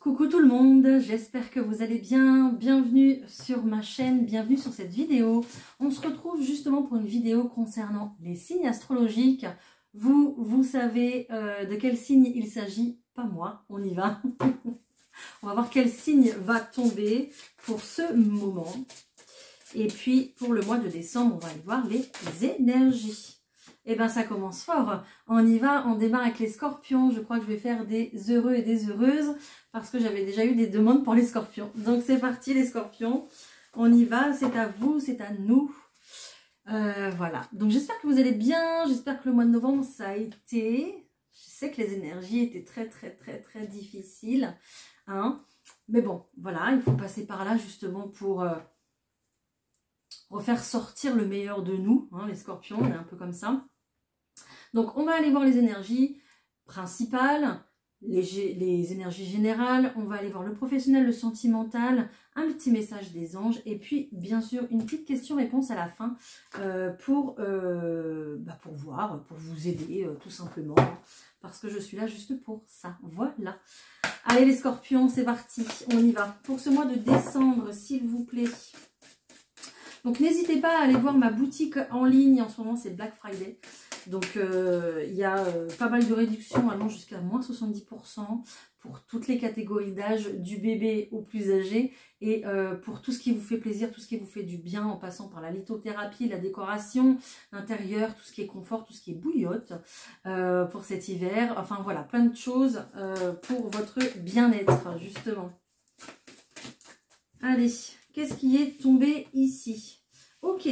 Coucou tout le monde, j'espère que vous allez bien. Bienvenue sur ma chaîne, bienvenue sur cette vidéo. On se retrouve justement pour une vidéo concernant les signes astrologiques. Vous savez de quel signe il s'agit, pas moi, on y va. On va voir quel signe va tomber pour ce moment. Et puis pour le mois de décembre, on va aller voir les énergies. Et bien ça commence fort, on y va, on démarre avec les scorpions. Je crois que je vais faire des heureux et des heureuses parce que j'avais déjà eu des demandes pour les scorpions. Donc c'est parti les scorpions, on y va, c'est à vous, c'est à nous. Voilà, donc j'espère que vous allez bien, j'espère que le mois de novembre ça a été... Je sais que les énergies étaient très difficiles, hein. Mais bon, voilà, il faut passer par là justement pour... refaire sortir le meilleur de nous, hein, les scorpions, on est un peu comme ça. Donc on va aller voir les énergies principales, les énergies générales, on va aller voir le professionnel, le sentimental, un petit message des anges, et puis bien sûr une petite question-réponse à la fin pour voir, pour vous aider tout simplement, parce que je suis là juste pour ça, voilà. Allez les scorpions, c'est parti, on y va. Pour ce mois de décembre, s'il vous plaît. Donc n'hésitez pas à aller voir ma boutique en ligne, en ce moment c'est Black Friday. Donc il y a pas mal de réductions allant jusqu'à moins 70% pour toutes les catégories d'âge, du bébé au plus âgé. Et pour tout ce qui vous fait plaisir, tout ce qui vous fait du bien, en passant par la lithothérapie, la décoration, l'intérieur, tout ce qui est confort, tout ce qui est bouillotte pour cet hiver. Enfin voilà, plein de choses pour votre bien-être justement. Allez. Qu'est-ce qui est tombé ici? Ok,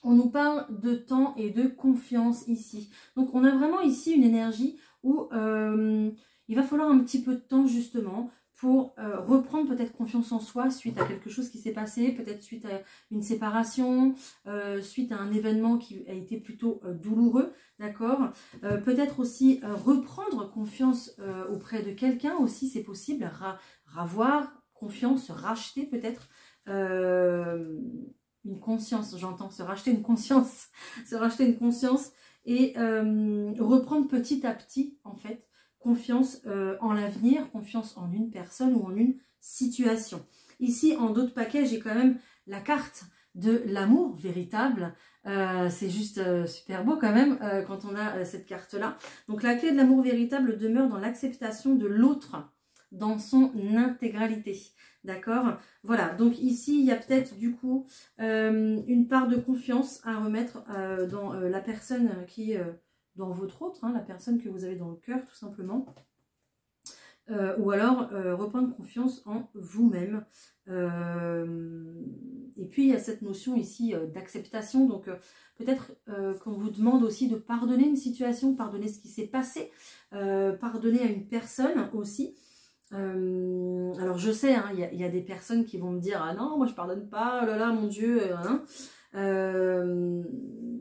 on nous parle de temps et de confiance ici. Donc on a vraiment ici une énergie où il va falloir un petit peu de temps justement pour reprendre peut-être confiance en soi suite à quelque chose qui s'est passé, peut-être suite à une séparation, suite à un événement qui a été plutôt douloureux, d'accord. Peut-être aussi reprendre confiance auprès de quelqu'un aussi, c'est possible, ravoir confiance, se racheter peut-être une conscience, j'entends, se racheter une conscience, se racheter une conscience et reprendre petit à petit en fait confiance en l'avenir, confiance en une personne ou en une situation. Ici en dos de paquet j'ai quand même la carte de l'amour véritable, c'est juste super beau quand même quand on a cette carte là. Donc la clé de l'amour véritable demeure dans l'acceptation de l'autre dans son intégralité, d'accord. Voilà, donc ici il y a peut-être du coup une part de confiance à remettre dans la personne qui est dans votre autre, hein, la personne que vous avez dans le cœur tout simplement, ou alors reprendre confiance en vous-même. Et puis il y a cette notion ici d'acceptation, donc peut-être qu'on vous demande aussi de pardonner une situation, pardonner ce qui s'est passé, pardonner à une personne aussi. Alors je sais, hein, y a des personnes qui vont me dire « Ah non, moi je pardonne pas, oh là là, mon Dieu hein ».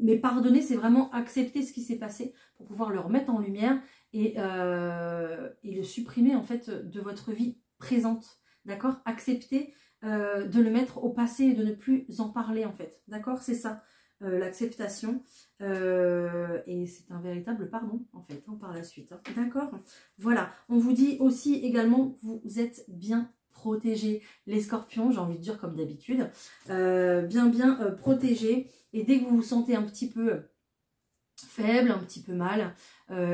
Mais pardonner, c'est vraiment accepter ce qui s'est passé pour pouvoir le remettre en lumière et le supprimer en fait de votre vie présente, d'accord. Accepter de le mettre au passé et de ne plus en parler en fait, d'accord, c'est ça. L'acceptation et c'est un véritable pardon en fait hein, par la suite hein. D'accord, voilà, on vous dit aussi également que vous êtes bien protégés les scorpions, j'ai envie de dire comme d'habitude, bien protégés, et dès que vous vous sentez un petit peu faible, un petit peu mal,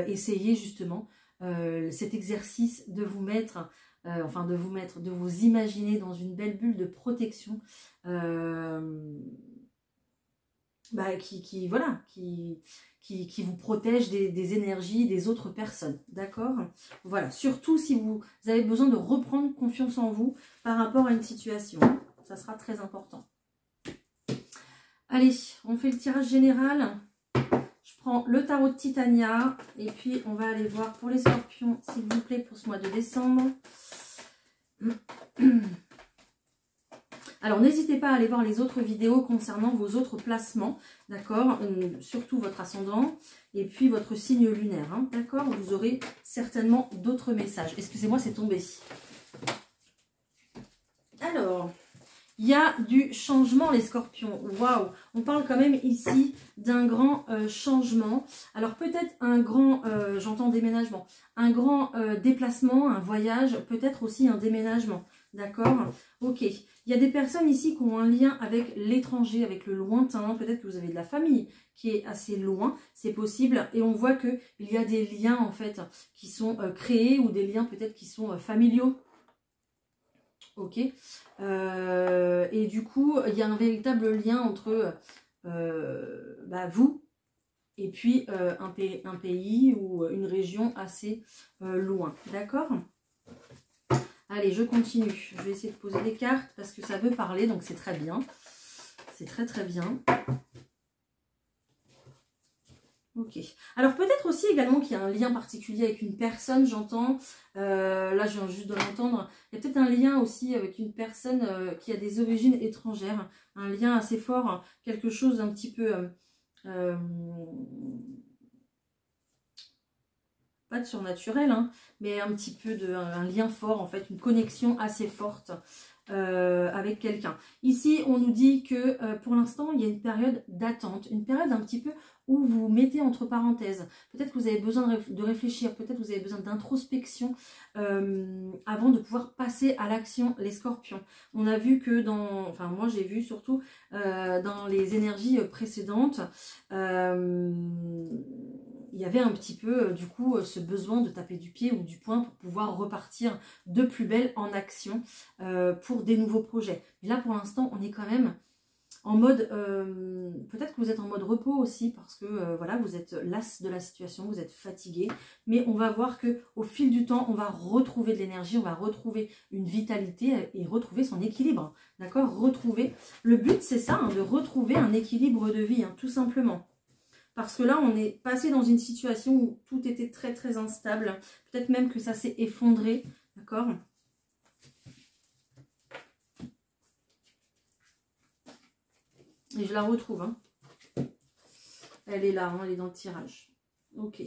essayez justement cet exercice de vous mettre de vous imaginer dans une belle bulle de protection qui vous protège des énergies des autres personnes, d'accord. Voilà, surtout si vous avez besoin de reprendre confiance en vous par rapport à une situation, ça sera très important. Allez, on fait le tirage général. Je prends le tarot de Titania et puis on va aller voir pour les scorpions, s'il vous plaît, pour ce mois de décembre. Alors n'hésitez pas à aller voir les autres vidéos concernant vos autres placements, d'accord, surtout votre ascendant et puis votre signe lunaire, hein, d'accord. Vous aurez certainement d'autres messages. Excusez-moi, c'est tombé. Alors, Il y a du changement, les scorpions. Waouh! On parle quand même ici d'un grand changement. Alors peut-être un grand, j'entends déménagement, un grand déplacement, un voyage, peut-être aussi un déménagement. D'accord? Ok. Il y a des personnes ici qui ont un lien avec l'étranger, avec le lointain. Peut-être que vous avez de la famille qui est assez loin, c'est possible. Et on voit qu'il y a des liens en fait qui sont créés ou des liens peut-être qui sont familiaux. Ok. Et du coup, il y a un véritable lien entre vous et puis un pays ou une région assez loin. D'accord? Allez, je continue. Je vais essayer de poser des cartes parce que ça veut parler, donc c'est très bien. C'est très très bien. Ok. Alors peut-être aussi également qu'il y a un lien particulier avec une personne, j'entends. Là, je viens juste de l'entendre. Il y a peut-être un lien aussi avec une personne qui a des origines étrangères. Un lien assez fort, quelque chose d'un petit peu... pas de surnaturel, hein, mais un petit peu un lien fort, en fait, une connexion assez forte avec quelqu'un. Ici, on nous dit que pour l'instant, il y a une période d'attente, une période un petit peu où vous vous mettez entre parenthèses. Peut-être que vous avez besoin de réfléchir, peut-être que vous avez besoin d'introspection avant de pouvoir passer à l'action, les scorpions. On a vu que enfin moi j'ai vu surtout dans les énergies précédentes, il y avait un petit peu du coup ce besoin de taper du pied ou du poing pour pouvoir repartir de plus belle en action pour des nouveaux projets. Mais là pour l'instant on est quand même en mode, peut-être que vous êtes en mode repos aussi parce que voilà, vous êtes las de la situation, vous êtes fatigué, mais on va voir que au fil du temps, on va retrouver de l'énergie, on va retrouver une vitalité et retrouver son équilibre, d'accord? Retrouver, le but c'est ça, hein, de retrouver un équilibre de vie, hein, tout simplement. Parce que là, on est passé dans une situation où tout était très très instable, peut-être même que ça s'est effondré, d'accord? Et je la retrouve. Hein. Elle est là, hein, elle est dans le tirage. Ok.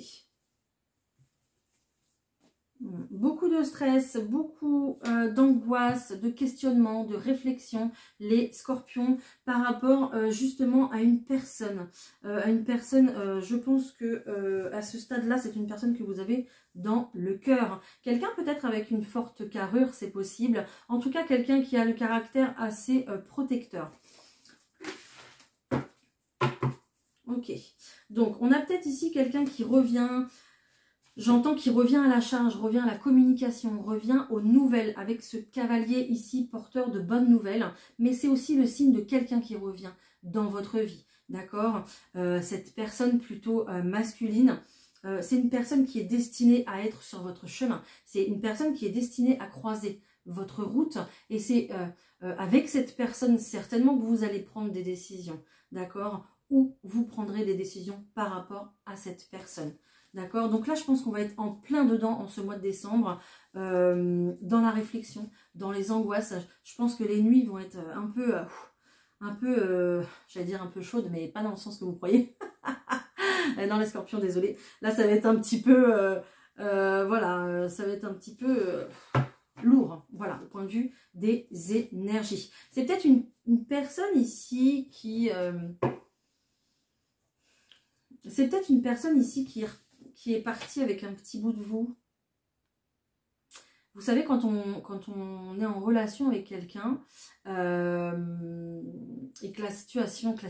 Beaucoup de stress, beaucoup d'angoisse, de questionnement, de réflexion, les scorpions, par rapport justement à une personne. Je pense que à ce stade-là, c'est une personne que vous avez dans le cœur. Quelqu'un peut-être avec une forte carrure, c'est possible. En tout cas, quelqu'un qui a le caractère assez protecteur. Ok, donc on a peut-être ici quelqu'un qui revient, j'entends qu'il revient à la charge, revient à la communication, revient aux nouvelles avec ce cavalier ici porteur de bonnes nouvelles, mais c'est aussi le signe de quelqu'un qui revient dans votre vie, d'accord? Cette personne plutôt masculine, c'est une personne qui est destinée à être sur votre chemin, c'est une personne qui est destinée à croiser votre route et c'est avec cette personne certainement que vous allez prendre des décisions, d'accord? Ou vous prendrez des décisions par rapport à cette personne. D'accord? Donc là, je pense qu'on va être en plein dedans en ce mois de décembre, dans la réflexion, dans les angoisses. Je pense que les nuits vont être un peu, j'allais dire un peu chaudes, mais pas dans le sens que vous croyez. Non, les scorpions, désolé. Là, ça va être un petit peu, voilà, ça va être un petit peu... lourd, voilà, au point de vue des énergies. C'est peut-être une personne ici qui... c'est peut-être une personne ici qui est partie avec un petit bout de vous. Vous savez, quand on est en relation avec quelqu'un et que la situation, que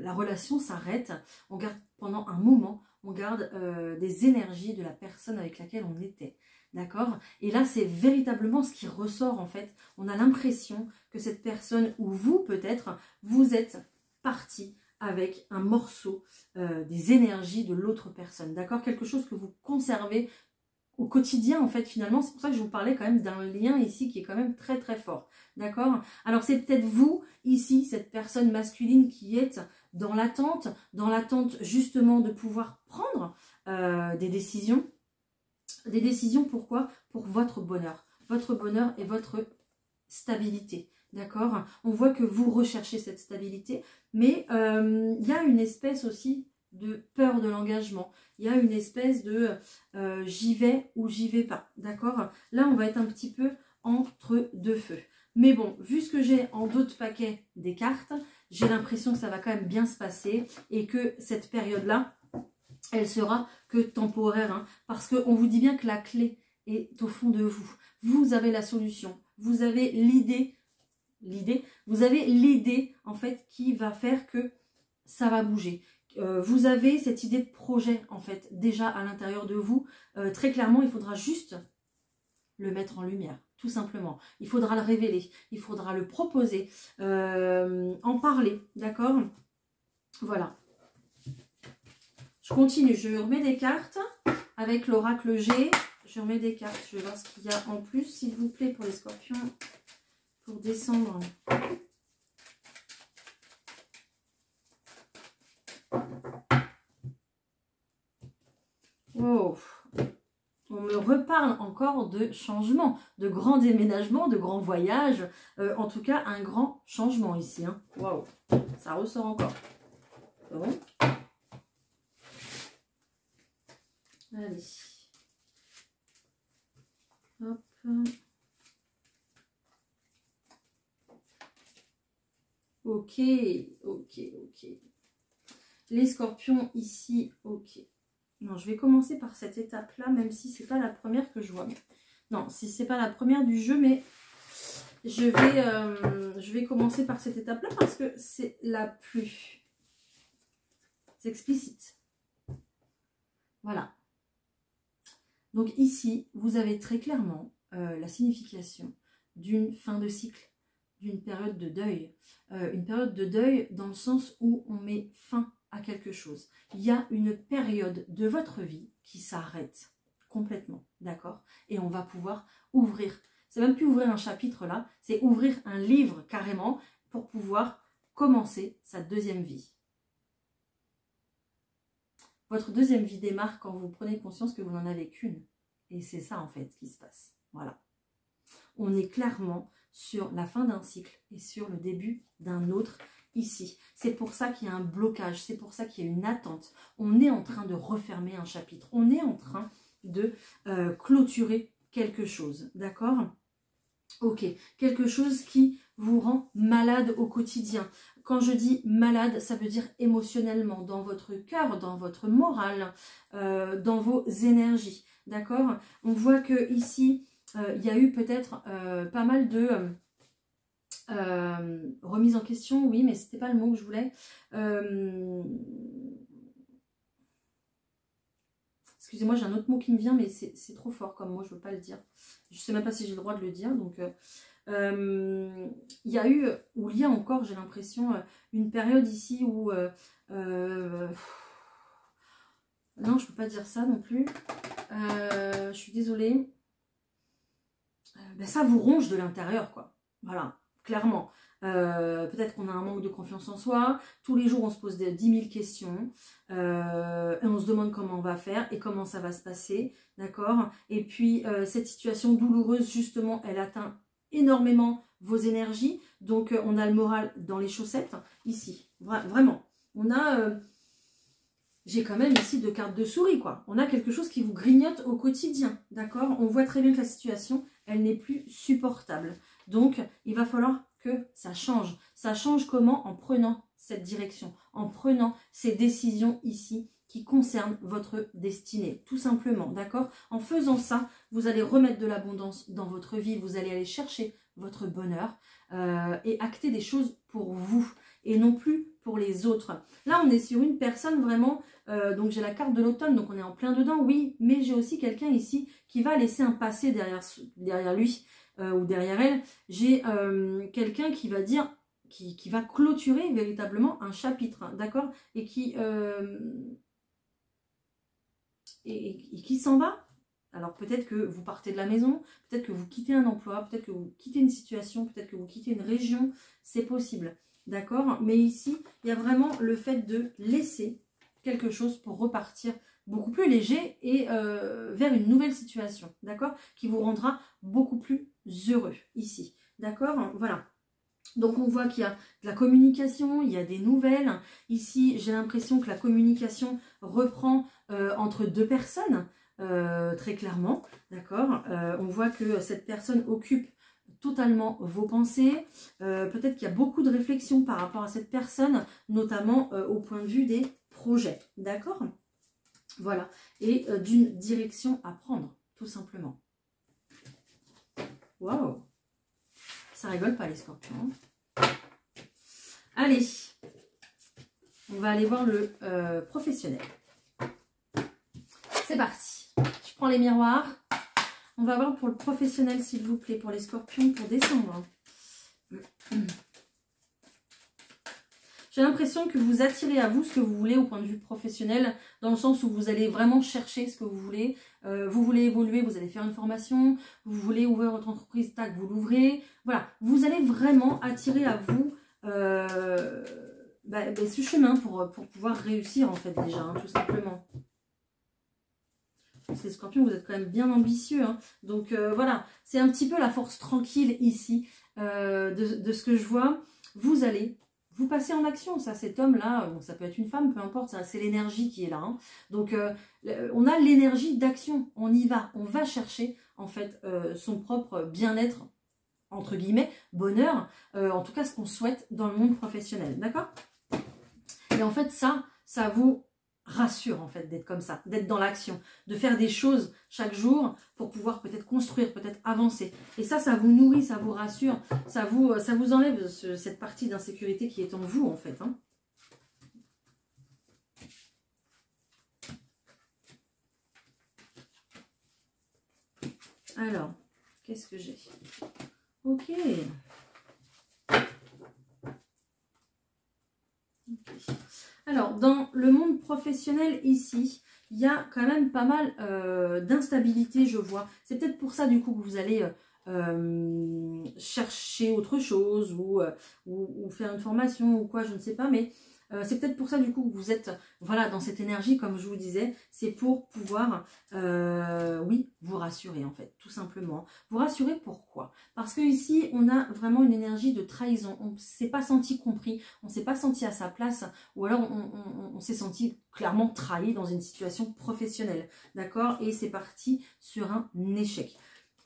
la relation s'arrête, on garde pendant un moment, on garde des énergies de la personne avec laquelle on était. D'accord? Et là, c'est véritablement ce qui ressort en fait. On a l'impression que cette personne, ou vous peut-être, vous êtes parti avec un morceau des énergies de l'autre personne. D'accord? Quelque chose que vous conservez au quotidien en fait finalement. C'est pour ça que je vous parlais quand même d'un lien ici qui est quand même très très fort. D'accord? Alors c'est peut-être vous ici, cette personne masculine qui est dans l'attente justement de pouvoir prendre des décisions. Des décisions pourquoi? Pour votre bonheur et votre stabilité. D'accord? On voit que vous recherchez cette stabilité, mais il y a une espèce aussi de peur de l'engagement. Il y a une espèce de j'y vais ou j'y vais pas. D'accord? Là, on va être un petit peu entre deux feux. Mais bon, vu ce que j'ai en d'autres paquets des cartes, j'ai l'impression que ça va quand même bien se passer et que cette période-là, elle sera que temporaire. Hein, parce qu'on vous dit bien que la clé est au fond de vous. Vous avez la solution. Vous avez vous avez l'idée en fait qui va faire que ça va bouger. Vous avez cette idée de projet en fait déjà à l'intérieur de vous. Très clairement, il faudra juste le mettre en lumière, tout simplement. Il faudra le révéler, il faudra le proposer, en parler, d'accord? Voilà. Je continue, je remets des cartes avec l'oracle G. Je remets des cartes, je vais voir ce qu'il y a en plus, s'il vous plaît, pour les scorpions, pour décembre. Oh, on me reparle encore de changement, de grands déménagements, de grands voyages. En tout cas, un grand changement ici. Hein. Waouh, ça ressort encore. Bon. Allez. Hop. Ok, ok, ok. Les scorpions ici, ok. Non, je vais commencer par cette étape-là, même si c'est pas la première que je vois. Non, si c'est pas la première du jeu, mais je vais commencer par cette étape-là parce que c'est la plus explicite. Voilà. Donc ici, vous avez très clairement la signification d'une fin de cycle, d'une période de deuil. Une période de deuil dans le sens où on met fin à quelque chose. Il y a une période de votre vie qui s'arrête complètement, d'accord? Et on va pouvoir ouvrir, c'est même plus ouvrir un chapitre là, c'est ouvrir un livre carrément pour pouvoir commencer sa deuxième vie. Votre deuxième vie démarre quand vous prenez conscience que vous n'en avez qu'une. Et c'est ça en fait qui se passe. Voilà. On est clairement sur la fin d'un cycle et sur le début d'un autre ici. C'est pour ça qu'il y a un blocage, c'est pour ça qu'il y a une attente. On est en train de refermer un chapitre. On est en train de clôturer quelque chose. D'accord ? Ok. Quelque chose qui vous rend malade au quotidien. Quand je dis malade, ça veut dire émotionnellement, dans votre cœur, dans votre morale, dans vos énergies. D'accord? On voit que ici, il y a eu peut-être pas mal de remise en question, oui, mais c'était pas le mot que je voulais. Excusez-moi, j'ai un autre mot qui me vient, mais c'est trop fort comme mot, je ne veux pas le dire. Je ne sais même pas si j'ai le droit de le dire, donc... il y a eu, ou il y a encore, j'ai l'impression, une période ici où... non, je ne peux pas dire ça non plus. Je suis désolée. Ben, ça vous ronge de l'intérieur, quoi. Voilà, clairement. Peut-être qu'on a un manque de confiance en soi. Tous les jours, on se pose 10 000 questions. Et on se demande comment on va faire et comment ça va se passer. D'accord? Et puis, cette situation douloureuse, justement, elle atteint énormément vos énergies. Donc, on a le moral dans les chaussettes. Ici, vraiment. On a... j'ai quand même ici 2 cartes de souris, quoi. On a quelque chose qui vous grignote au quotidien. D'accord? On voit très bien que la situation, elle n'est plus supportable. Donc, il va falloir que ça change. Ça change comment? En prenant cette direction, en prenant ces décisions ici qui concernent votre destinée, tout simplement, d'accord? En faisant ça, vous allez remettre de l'abondance dans votre vie, vous allez aller chercher votre bonheur et acter des choses pour vous et non plus pour les autres. Là, on est sur une personne vraiment, donc j'ai la carte de l'automne, donc on est en plein dedans, oui, mais j'ai aussi quelqu'un ici qui va laisser un passé derrière lui, ou derrière elle. J'ai quelqu'un qui va dire, qui va clôturer véritablement un chapitre, hein, d'accord, et qui s'en va. Alors peut-être que vous partez de la maison, peut-être que vous quittez un emploi, peut-être que vous quittez une situation, peut-être que vous quittez une région, c'est possible, d'accord. Mais ici, il y a vraiment le fait de laisser quelque chose pour repartir beaucoup plus léger et vers une nouvelle situation, d'accord, qui vous rendra beaucoup plus heureux ici, d'accord, voilà. Donc on voit qu'il y a de la communication, il y a des nouvelles. Ici, j'ai l'impression que la communication reprend entre 2 personnes, très clairement, d'accord. On voit que cette personne occupe totalement vos pensées. Peut-être qu'il y a beaucoup de réflexions par rapport à cette personne, notamment au point de vue des projets. D'accord? Voilà. Et d'une direction à prendre, tout simplement. Waouh! Ça rigole pas les scorpions. Allez, on va aller voir le professionnel. C'est parti. Je prends les miroirs. On va voir pour le professionnel, s'il vous plaît, pour les scorpions, pour décembre. J'ai l'impression que vous attirez à vous ce que vous voulez au point de vue professionnel, dans le sens où vous allez vraiment chercher ce que vous voulez. Vous voulez évoluer, vous allez faire une formation. Vous voulez ouvrir votre entreprise, tac, vous l'ouvrez. Voilà, vous allez vraiment attirer à vous ce chemin pour pouvoir réussir, en fait, déjà, hein, tout simplement. Ces scorpions, vous êtes quand même bien ambitieux. Hein. Donc voilà, c'est un petit peu la force tranquille ici de ce que je vois. Vous allez vous passer en action. Ça, cet homme-là, bon, ça peut être une femme, peu importe, c'est l'énergie qui est là. Hein. Donc on a l'énergie d'action. On y va. On va chercher en fait son propre bien-être, entre guillemets, bonheur. En tout cas, ce qu'on souhaite dans le monde professionnel. D'accord? Et en fait, ça vous rassure en fait d'être comme ça, d'être dans l'action, de faire des choses chaque jour pour pouvoir peut-être construire, peut-être avancer. Et ça vous nourrit, ça vous rassure, ça vous enlève cette partie d'insécurité qui est en vous en fait. Hein. Alors, qu'est-ce que j'ai? Ok. Alors, dans le monde professionnel ici, il y a quand même pas mal d'instabilité, je vois. C'est peut-être pour ça, du coup, que vous allez chercher autre chose ou faire une formation ou quoi, je ne sais pas. Mais c'est peut-être pour ça, du coup, que vous êtes voilà, dans cette énergie, comme je vous disais. C'est pour pouvoir, oui, vous rassurer, en fait, tout simplement. Vous rassurer, pourquoi? Parce que ici, on a vraiment une énergie de trahison. On ne s'est pas senti compris, on ne s'est pas senti à sa place, ou alors on s'est senti clairement trahi dans une situation professionnelle, d'accord? Et c'est parti sur un échec.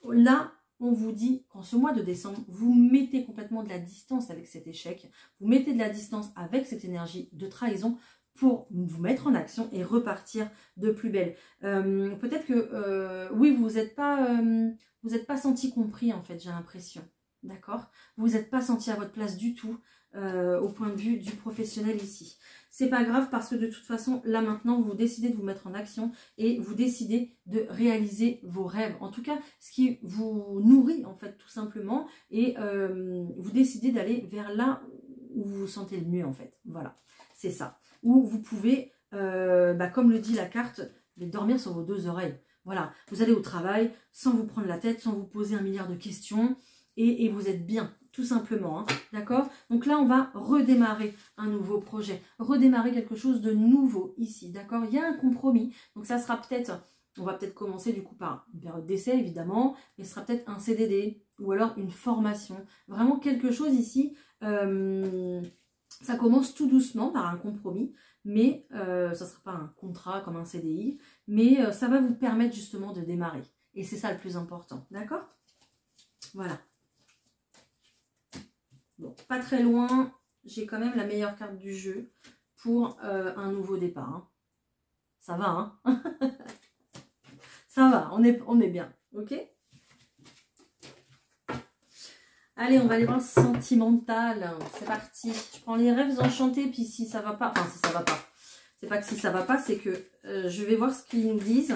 Là, on vous dit qu'en ce mois de décembre, vous mettez complètement de la distance avec cet échec, vous mettez de la distance avec cette énergie de trahison pour vous mettre en action et repartir de plus belle. Peut-être que, oui, vous n'êtes pas senti compris, en fait, j'ai l'impression. D'accord? Vous n'êtes pas senti à votre place du tout au point de vue du professionnel ici. C'est pas grave parce que de toute façon, là maintenant, vous décidez de vous mettre en action et vous décidez de réaliser vos rêves. En tout cas, ce qui vous nourrit en fait tout simplement et vous décidez d'aller vers là où vous vous sentez le mieux en fait. Voilà, c'est ça. Où vous pouvez, comme le dit la carte, dormir sur vos deux oreilles. Voilà, vous allez au travail sans vous prendre la tête, sans vous poser 1 milliard de questions et vous êtes bien. Tout simplement, hein, d'accord? Donc là, on va redémarrer un nouveau projet, redémarrer quelque chose de nouveau ici, d'accord? Il y a un compromis, donc ça sera peut-être, on va peut-être commencer du coup par une période d'essai évidemment, mais ce sera peut-être un CDD ou alors une formation, vraiment quelque chose ici, ça commence tout doucement par un compromis, mais ça ne sera pas un contrat comme un CDI, mais ça va vous permettre justement de démarrer, et c'est ça le plus important, d'accord? Voilà. Bon, pas très loin, j'ai quand même la meilleure carte du jeu pour un nouveau départ. Hein. Ça va, hein? Ça va, on est bien, ok? Allez, on va aller voir le sentimental. C'est parti. Je prends les rêves enchantés, puis si ça va pas, enfin si ça va pas. C'est pas que si ça va pas, c'est que je vais voir ce qu'ils nous disent.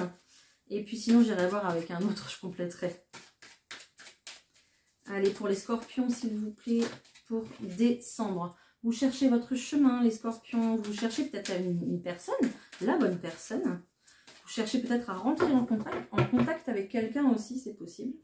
Et puis sinon, j'irai voir avec un autre, je compléterai. Allez, pour les scorpions, s'il vous plaît, pour décembre. Vous cherchez votre chemin, les scorpions. Vous cherchez peut-être une personne, la bonne personne. Vous cherchez peut-être à rentrer en contact avec quelqu'un aussi, c'est possible.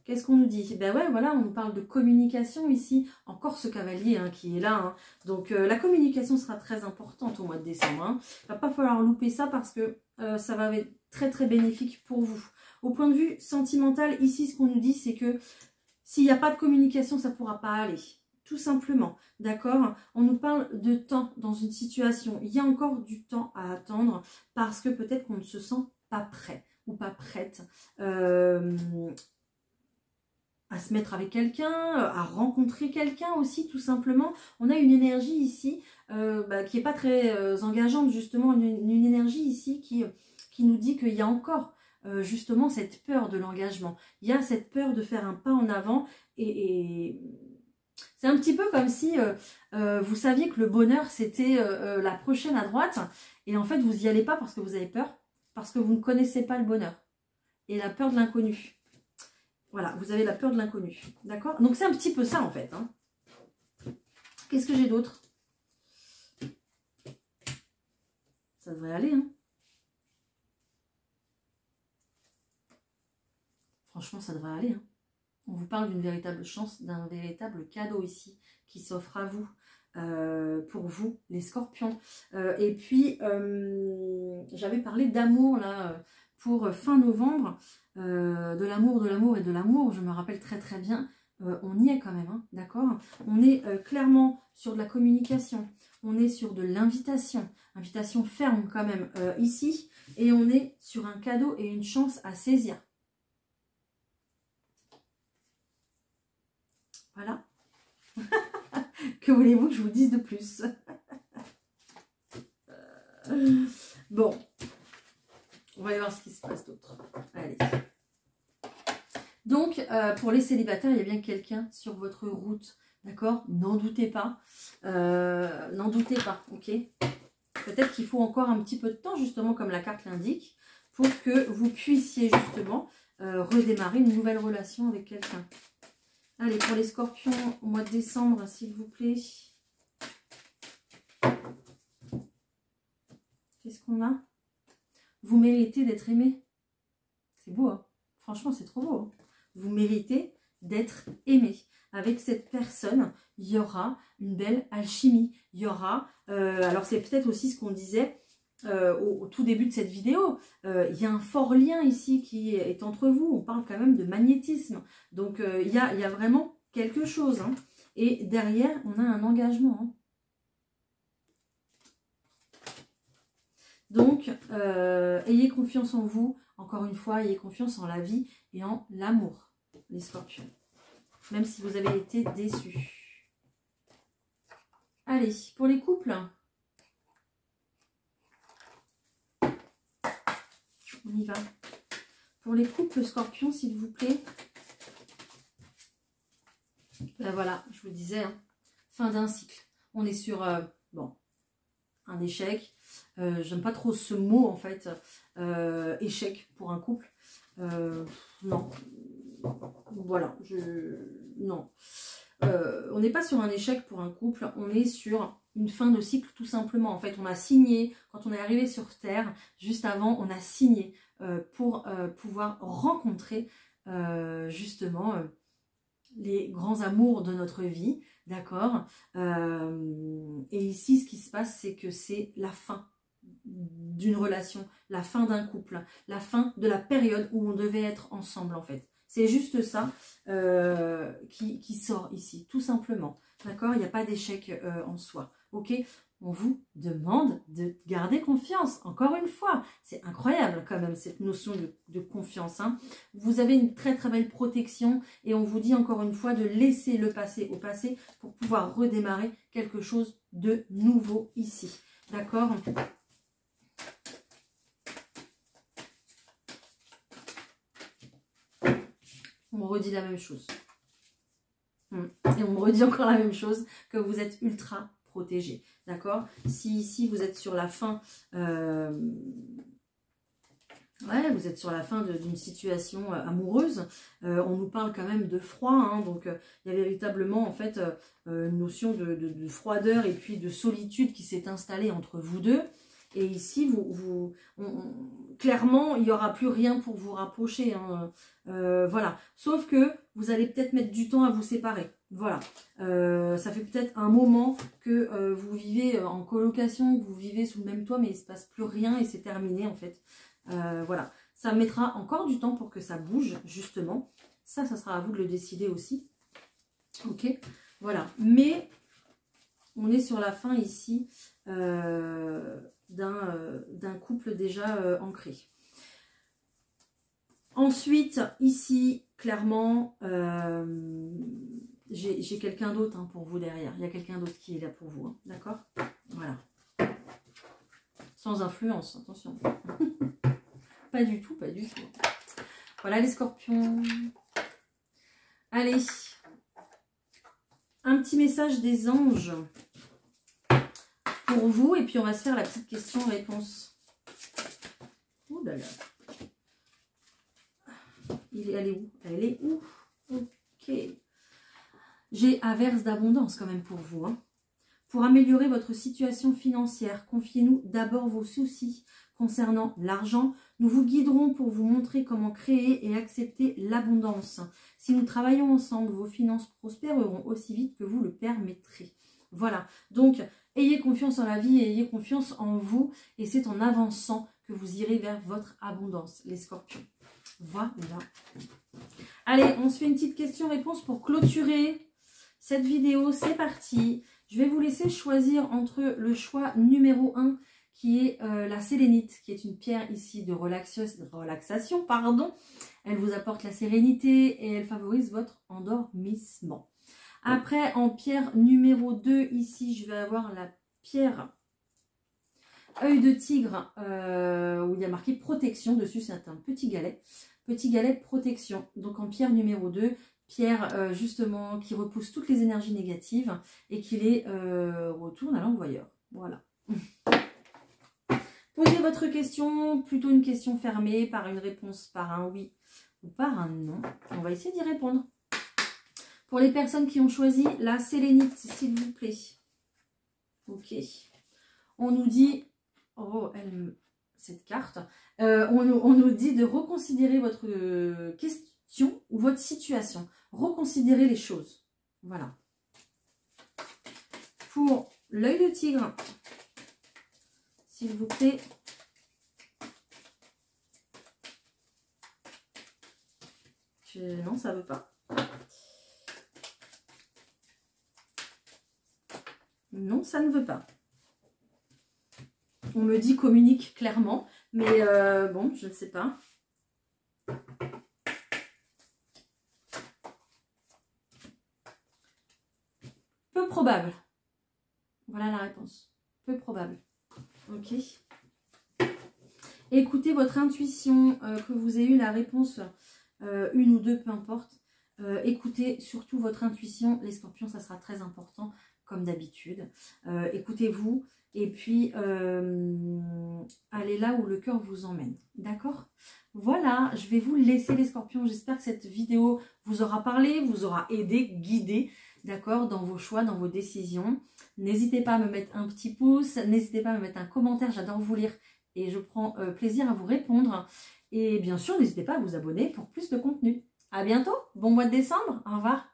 Qu'est-ce qu'on nous dit? Ben ouais, voilà, on nous parle de communication ici. Encore ce cavalier hein, qui est là. Hein. Donc, la communication sera très importante au mois de décembre. Hein. Il ne va pas falloir louper ça parce que ça va être très, très bénéfique pour vous. Au point de vue sentimental, ici, ce qu'on nous dit, c'est que s'il n'y a pas de communication, ça ne pourra pas aller. Tout simplement, d'accord? On nous parle de temps dans une situation. Il y a encore du temps à attendre parce que peut-être qu'on ne se sent pas prêt ou pas prête. à se mettre avec quelqu'un, à rencontrer quelqu'un aussi, tout simplement. On a une énergie ici qui n'est pas très engageante, justement, une énergie ici qui nous dit qu'il y a encore justement cette peur de l'engagement. Il y a cette peur de faire un pas en avant et c'est un petit peu comme si vous saviez que le bonheur c'était la prochaine à droite et en fait vous n'y allez pas parce que vous avez peur, parce que vous ne connaissez pas le bonheur et la peur de l'inconnu. Voilà, vous avez la peur de l'inconnu, d'accord? Donc c'est un petit peu ça en fait. Hein. Qu'est-ce que j'ai d'autre? Ça devrait aller, hein? Franchement, ça devrait aller. Hein. On vous parle d'une véritable chance, d'un véritable cadeau ici qui s'offre à vous, pour vous, les scorpions. Et puis, j'avais parlé d'amour là pour fin novembre, de l'amour et de l'amour. Je me rappelle très très bien. On y est quand même, hein, d'accord? On est clairement sur de la communication. On est sur de l'invitation. Invitation ferme quand même ici. Et on est sur un cadeau et une chance à saisir. Voilà. Que voulez-vous que je vous dise de plus? Bon. On va aller voir ce qui se passe d'autre. Allez. Donc, pour les célibataires, il y a bien quelqu'un sur votre route. D'accord? N'en doutez pas. N'en doutez pas, ok? Peut-être qu'il faut encore un petit peu de temps, justement, comme la carte l'indique, pour que vous puissiez, justement, redémarrer une nouvelle relation avec quelqu'un. Allez, pour les scorpions, au mois de décembre, s'il vous plaît. Qu'est-ce qu'on a? Vous méritez d'être aimé. C'est beau, hein? Franchement, c'est trop beau. Hein? Vous méritez d'être aimé. Avec cette personne, il y aura une belle alchimie. Il y aura... alors, c'est peut-être aussi ce qu'on disait au tout début de cette vidéo. Il y a un fort lien ici qui est entre vous. On parle quand même de magnétisme. Donc, il y a vraiment quelque chose. Hein. Et derrière, on a un engagement. Hein. Donc, ayez confiance en vous. Encore une fois, ayez confiance en la vie et en l'amour, les scorpions. Même si vous avez été déçus. Allez, pour les couples. On y va. Pour les couples scorpions, s'il vous plaît. Ben voilà, je vous disais, hein, fin d'un cycle. On est sur, bon, un échec. J'aime pas trop ce mot, en fait. Échec pour un couple. Non. Voilà, non. On n'est pas sur un échec pour un couple, on est sur une fin de cycle tout simplement. En fait, on a signé, quand on est arrivé sur Terre, juste avant, on a signé pour pouvoir rencontrer justement les grands amours de notre vie, d'accord? Et ici, ce qui se passe, c'est que c'est la fin d'une relation, la fin d'un couple, la fin de la période où on devait être ensemble en fait. C'est juste ça qui sort ici, tout simplement. D'accord? Il n'y a pas d'échec en soi. Ok? On vous demande de garder confiance. Encore une fois, c'est incroyable quand même cette notion de confiance. Hein. Vous avez une très très belle protection et on vous dit encore une fois de laisser le passé au passé pour pouvoir redémarrer quelque chose de nouveau ici. D'accord? On me redit la même chose. Et on me redit encore la même chose, que vous êtes ultra protégé. D'accord? Si ici vous êtes sur la fin, ouais, vous êtes sur la fin d'une situation amoureuse, on nous parle quand même de froid. Hein, donc il y a véritablement en fait une notion de froideur et puis de solitude qui s'est installée entre vous deux. Et ici, clairement, il n'y aura plus rien pour vous rapprocher. Hein. Voilà. Sauf que vous allez peut-être mettre du temps à vous séparer. Voilà. Ça fait peut-être un moment que vous vivez en colocation, que vous vivez sous le même toit, mais il ne se passe plus rien et c'est terminé en fait. Voilà. Ça mettra encore du temps pour que ça bouge, justement. Ça sera à vous de le décider aussi. Ok. Voilà. Mais on est sur la fin ici. D'un couple déjà ancré. Ensuite, ici, clairement, j'ai quelqu'un d'autre hein, pour vous derrière. Il y a quelqu'un d'autre qui est là pour vous. Hein, d'accord? Voilà. Sans influence, attention. Pas du tout, pas du tout. Voilà les scorpions. Allez. Un petit message des anges pour vous. Et puis on va se faire la petite question-réponse. Oh là là. Elle est où? Elle est où? Ok. J'ai averse d'abondance quand même pour vous. Hein. Pour améliorer votre situation financière, confiez-nous d'abord vos soucis concernant l'argent. Nous vous guiderons pour vous montrer comment créer et accepter l'abondance. Si nous travaillons ensemble, vos finances prospéreront aussi vite que vous le permettrez. Voilà. Donc, ayez confiance en la vie et ayez confiance en vous. Et c'est en avançant que vous irez vers votre abondance, les scorpions. Voilà. Allez, on se fait une petite question-réponse pour clôturer cette vidéo. C'est parti. Je vais vous laisser choisir entre le choix numéro 1 qui est la sélénite, qui est une pierre ici de relaxation. Pardon. Elle vous apporte la sérénité et elle favorise votre endormissement. Après, en pierre numéro 2, ici, je vais avoir la pierre œil de tigre, où il y a marqué protection. Dessus, c'est un petit galet. Petit galet protection. Donc, en pierre numéro 2, pierre justement qui repousse toutes les énergies négatives et qui les retourne à l'envoyeur. Voilà. Posez votre question, plutôt une question fermée, par une réponse par un oui ou par un non. On va essayer d'y répondre. Pour les personnes qui ont choisi la sélénite, s'il vous plaît. Ok. On nous dit, oh, cette carte, on nous dit de reconsidérer votre question ou votre situation. Reconsidérer les choses. Voilà. Pour l'œil de tigre, s'il vous plaît. Non, ça ne veut pas. Non, ça ne veut pas. On me dit communique clairement, mais bon, je ne sais pas. Peu probable. Voilà la réponse. Peu probable. Ok. Écoutez votre intuition, que vous ayez eu la réponse une ou deux, peu importe. Écoutez surtout votre intuition. Les scorpions, ça sera très important, comme d'habitude. Écoutez-vous et puis allez là où le cœur vous emmène. D'accord? Voilà, je vais vous laisser les scorpions. J'espère que cette vidéo vous aura parlé, vous aura aidé, guidé, d'accord, dans vos choix, dans vos décisions. N'hésitez pas à me mettre un petit pouce, n'hésitez pas à me mettre un commentaire, j'adore vous lire et je prends plaisir à vous répondre. Et bien sûr, n'hésitez pas à vous abonner pour plus de contenu. À bientôt, bon mois de décembre, au revoir.